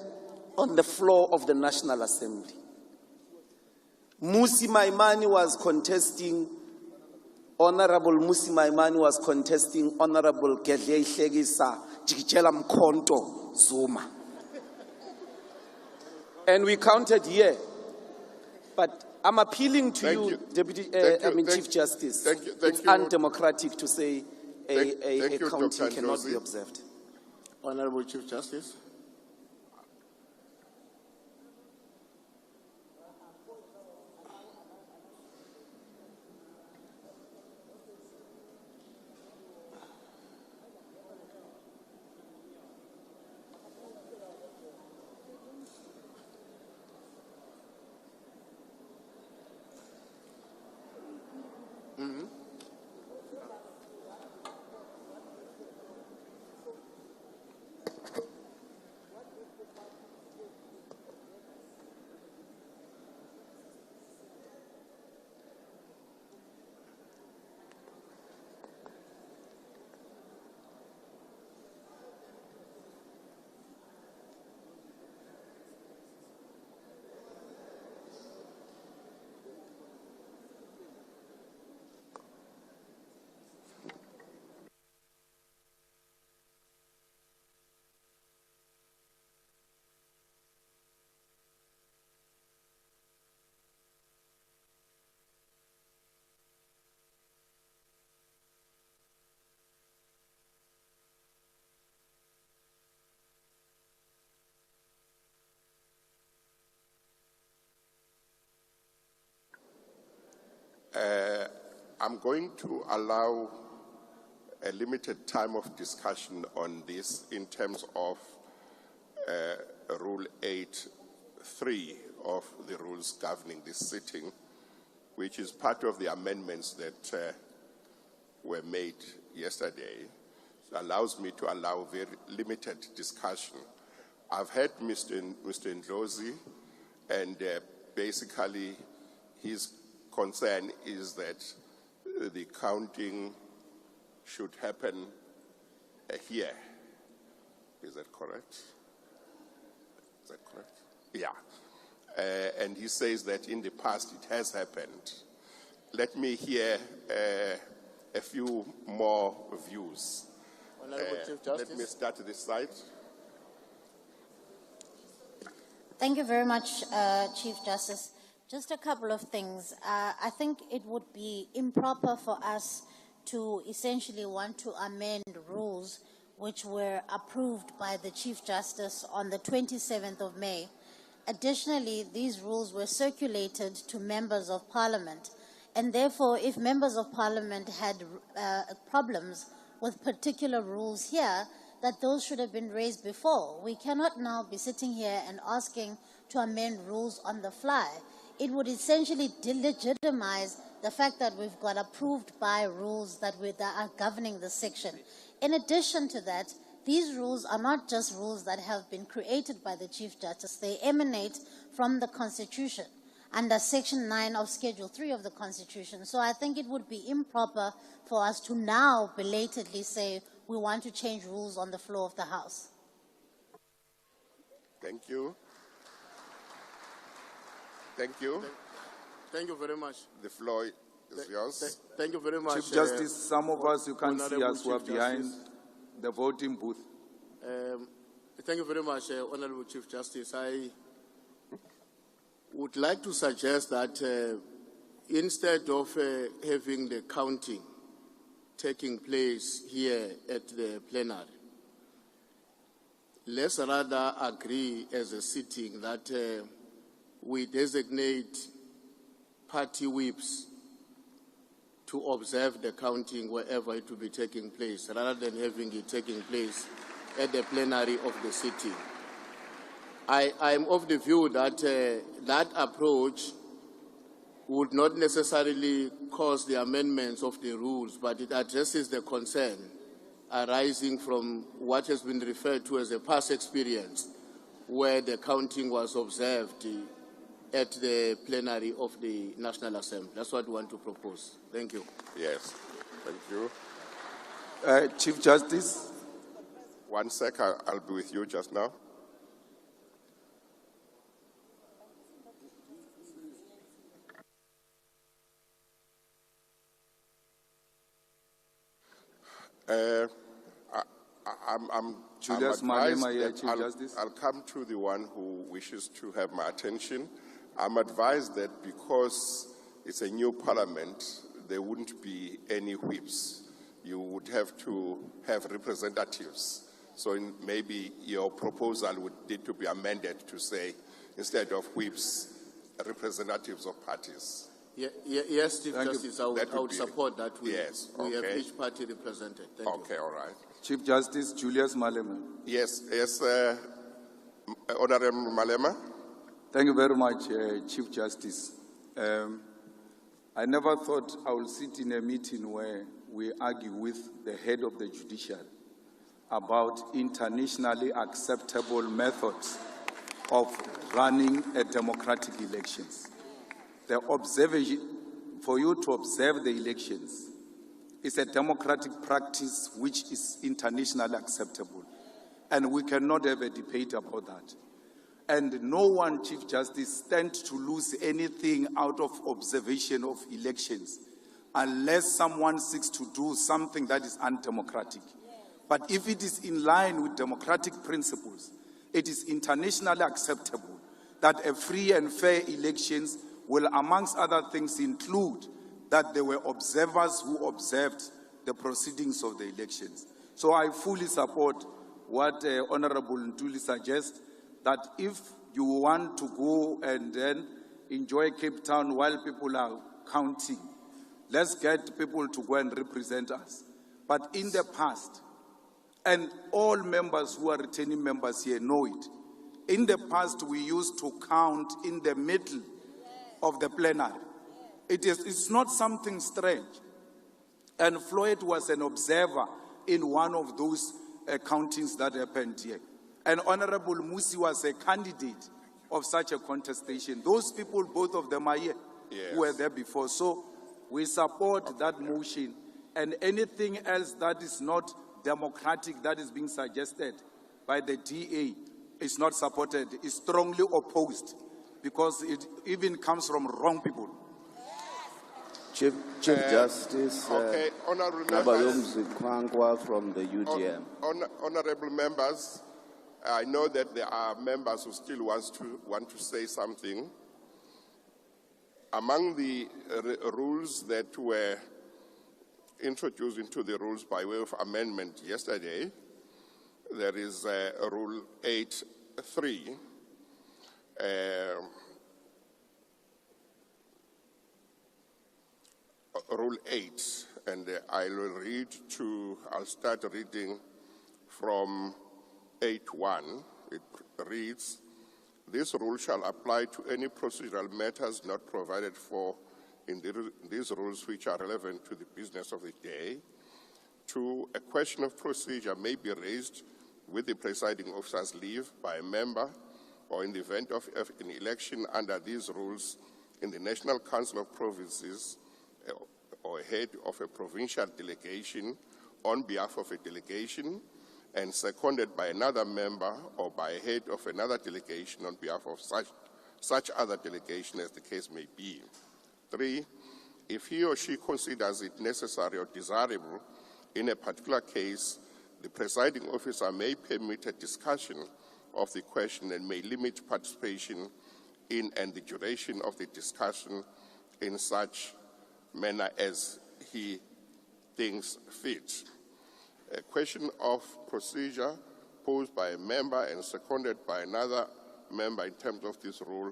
on the floor of the National Assembly. Musi Maimane was contesting, Honorable Musi Maimane was contesting Honorable Gedle Hlekisa Jikijela Mkhonto Zuma. And we counted here. But I'm appealing to you, Deputy, Chief Justice. It's undemocratic to say a counting cannot be observed. Honorable Chief Justice. I'm going to allow a limited time of discussion on this in terms of Rule 8.3 of the rules governing this sitting, which is part of the amendments that were made yesterday. It allows me to allow very limited discussion. I've heard Mr. Ndlozi, and basically his concern is that the counting should happen here. Is that correct? Is that correct? Yeah. And he says that in the past it has happened. Let me hear a few more views. Honorable Chief Justice. Let me start this side. Thank you very much, Chief Justice. Just a couple of things. I think it would be improper for us to essentially want to amend rules which were approved by the Chief Justice on the 27th of May. Additionally, these rules were circulated to members of Parliament, and therefore, if members of Parliament had problems with particular rules here, that those should have been raised before. We cannot now be sitting here and asking to amend rules on the fly. It would essentially delegitimize the fact that we've got approved by rules that are governing the section. In addition to that, these rules are not just rules that have been created by the Chief Justice. They emanate from the Constitution under Section 9 of Schedule 3 of the Constitution. So I think it would be improper for us to now belatedly say we want to change rules on the floor of the House. Thank you. Thank you. Thank you very much. The floor is yours. Thank you very much. Chief Justice, some of us, you can't see Honorable us, we're Chief behind Justice. the voting booth. Thank you very much, Honorable Chief Justice. I would like to suggest that instead of having the counting taking place here at the plenary, let's rather agree as a sitting that we designate party whips to observe the counting wherever it will be taking place, rather than having it taking place at the plenary of the city. I am of the view that that approach would not necessarily cause the amendments of the rules, but it addresses the concern arising from what has been referred to as a past experience, where the counting was observed at the plenary of the National Assembly. That's what we want to propose. Thank you. Yes, thank you. Chief Justice. 1 sec, I'll be with you just now. I'm Julius advised Malema here, that Chief Justice. I'll come to the one who wishes to have my attention. I'm advised that because it's a new parliament, there wouldn't be any whips. You would have to have representatives. So maybe your proposal would need to be amended to say, instead of whips, representatives of parties. Yes, Chief Justice, I would support that. We have okay. each party represented. Thank you. Okay, all right. Chief Justice Julius Malema. Yes, Honorable Malema. Thank you very much, Chief Justice. I never thought I would sit in a meeting where we argue with the head of the judiciary about internationally acceptable methods of running a democratic elections. The observation, for you to observe the elections, is a democratic practice which is internationally acceptable. And we cannot have a debate about that. And no one, Chief Justice, stands to lose anything out of observation of elections unless someone seeks to do something that is undemocratic. But if it is in line with democratic principles, it is internationally acceptable that a free and fair elections will, amongst other things, include that there were observers who observed the proceedings of the elections. So I fully support what Honorable Ntuli suggests, that if you want to go and then enjoy Cape Town while people are counting, Let's get people to go and represent us. But in the past, and all members who are returning members here know it, in the past we used to count in the middle of the plenary. It's not something strange. And Floyd was an observer in one of those countings that happened here. And Honorable Musi was a candidate of such a contestation. Those people, both of them are here, who were there before. So we support that motion, and anything else that is not democratic that is being suggested by the DA is not supported, is strongly opposed, because it even comes from wrong people. Chief Justice okay, honorable Nabayomzi Kwangwa from the UDM. Honorable members, I know that there are members who still want to say something. Among the rules that were introduced into the rules by way of amendment yesterday, there is Rule 8.3. Rule 8, and I'll start reading from 8.1. It reads, this rule shall apply to any procedural matters not provided for in these rules which are relevant to the business of the day. 2, a question of procedure may be raised with the presiding officer's leave by a member, or in the event of an election under these rules in the National Council of Provinces, or head of a provincial delegation on behalf of a delegation, and seconded by another member or by a head of another delegation on behalf of such other delegation as the case may be. 3, if he or she considers it necessary or desirable in a particular case, the presiding officer may permit a discussion of the question and may limit participation in and the duration of the discussion in such manner as he thinks fit. A question of procedure posed by a member and seconded by another member in terms of this rule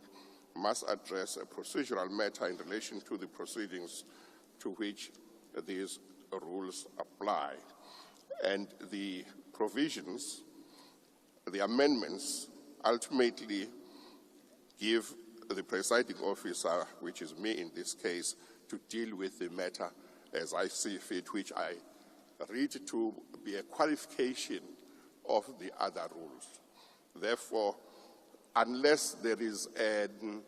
must address a procedural matter in relation to the proceedings to which these rules apply. And the provisions, the amendments, ultimately give the presiding officer, which is me in this case, to deal with the matter as I see fit, which I read to be a qualification of the other rules. Therefore, unless there is an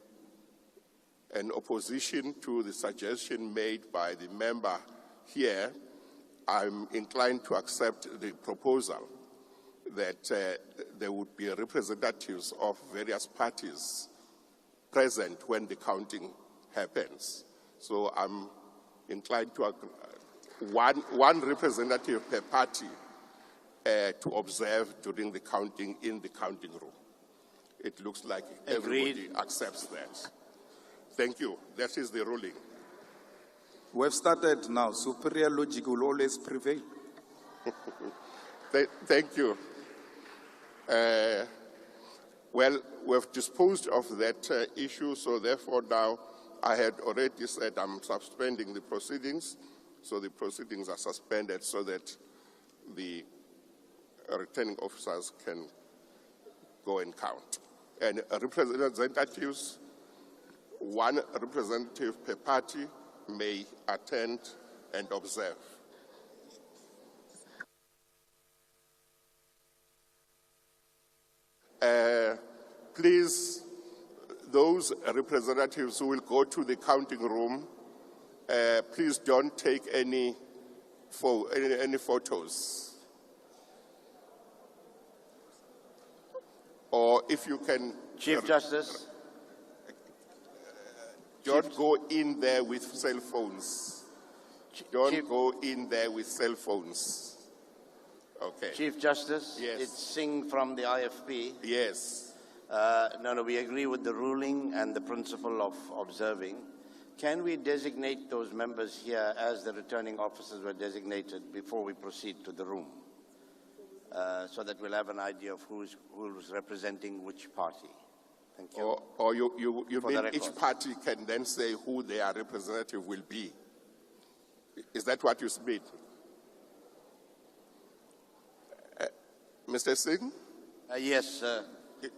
opposition to the suggestion made by the member here, I'm inclined to accept the proposal that there would be representatives of various parties present when the counting happens. So I'm inclined to one representative per party to observe during the counting in the counting room. It looks like everybody accepts that. Thank you. That is the ruling. We've started now. Superior logic will always prevail. Thank you. Well, we've disposed of that issue, so therefore now I had already said I'm suspending the proceedings, so the proceedings are suspended so that the returning officers can go and count. And representatives, one representative per party may attend and observe. Please, those representatives who will go to the counting room, please don't take any photos. Or if you can... Chief Justice. Don't go in there with cell phones. Don't go in there with cell phones. Okay. Chief Justice. Yes. It's Singh from the IFP. Yes. No, we agree with the ruling and the principle of observing. Can we designate those members here as the returning officers were designated before we proceed to the room? So that we'll have an idea of who's representing which party. Thank you. Or you mean each party can then say who their representative will be? Is that what you submit? Mr. Singh? Yes,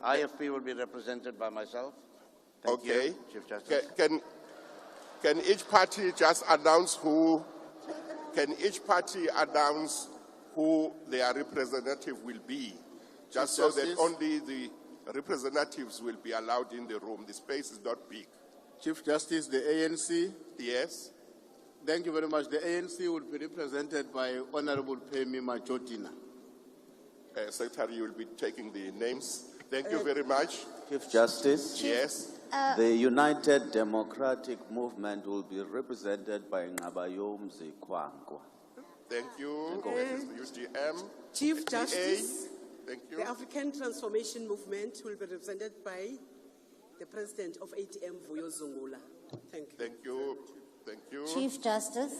IFP will be represented by myself. Thank Okay. you, Chief Justice. Can each party just announce who? Can each party announce who their representative will be, just so that Justice. only the representatives will be allowed in the room? The space is not big. Chief Justice, the ANC. Yes. Thank you very much. The ANC will be represented by Honorable Pemi Majotina. Secretary, you will be taking the names. Thank you very much. Chief Justice. Yes. The United Democratic Movement will be represented by Ngabayom Zekwangwa. Thank you. UDM. Chief DA. Justice, Thank you. the African Transformation Movement will be represented by the President of ATM, Vuyo Zungula. Thank you. Thank you. Thank you. Chief Justice.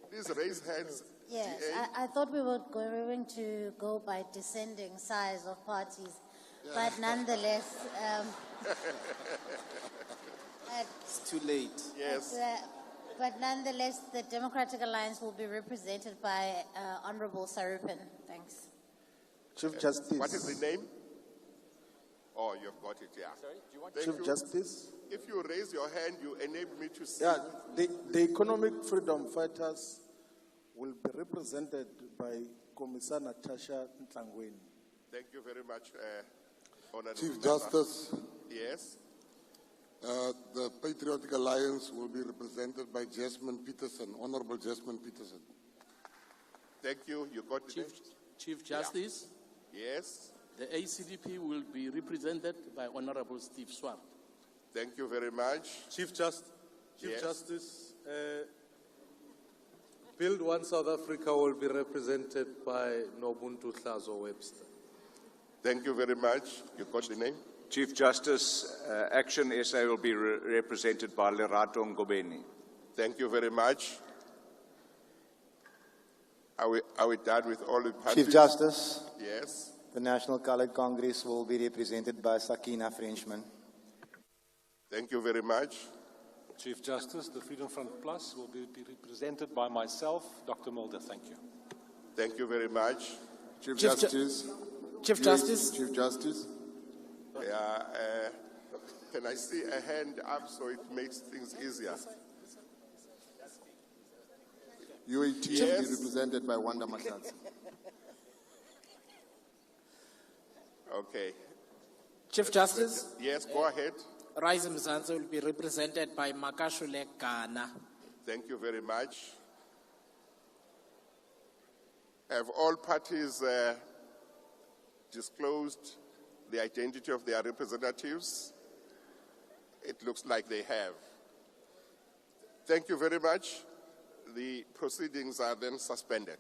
Please raise hands. Yes, DA. I thought we were going to go by descending size of parties, but nonetheless, It's too late. Yes. but nonetheless, the Democratic Alliance will be represented by Honorable Sarupin. Thanks. Chief Justice. What is the name? Oh, you've got it, yeah. Sorry, do you want Chief Justice. If you raise your hand, you enable me to see. Yeah, the economic freedom fighters will be represented by Commissar Natasha Ntlangweni. Thank you very much, Honorable Chief Member. Justice, Yes. the Patriotic Alliance will be represented by Jasmine Peterson, Honorable Jasmine Peterson. Thank you. You got the name? Chief Justice, Yes. the ACDP will be represented by Honorable Steve Swart. Thank you very much. Chief Yes. Justice, Build One South Africa will be represented by Nobuntu Hlazo Webster. Thank you very much. You got the name? Chief Justice, Action SA will be represented by Lerato Ngobeni. Thank you very much. Are we done with all the parties? Chief Justice, Yes. the National Colored Congress will be represented by Sakina Frenchman. Thank you very much. Chief Justice, the Freedom Front Plus will be represented by myself, Dr. Mulder. Thank you. Thank you very much. Chief Justice. Chief Justice. Chief Justice. Yeah, can I see a hand up so it makes things easier? UAT Yes. will be represented by Wanda Mahlatsi. Okay. Chief Justice, Yes, go ahead. Rise Mzansi will be represented by Makashule Ghana. Thank you very much. Have all parties disclosed the identity of their representatives? It looks like they have. Thank you very much. The proceedings are then suspended.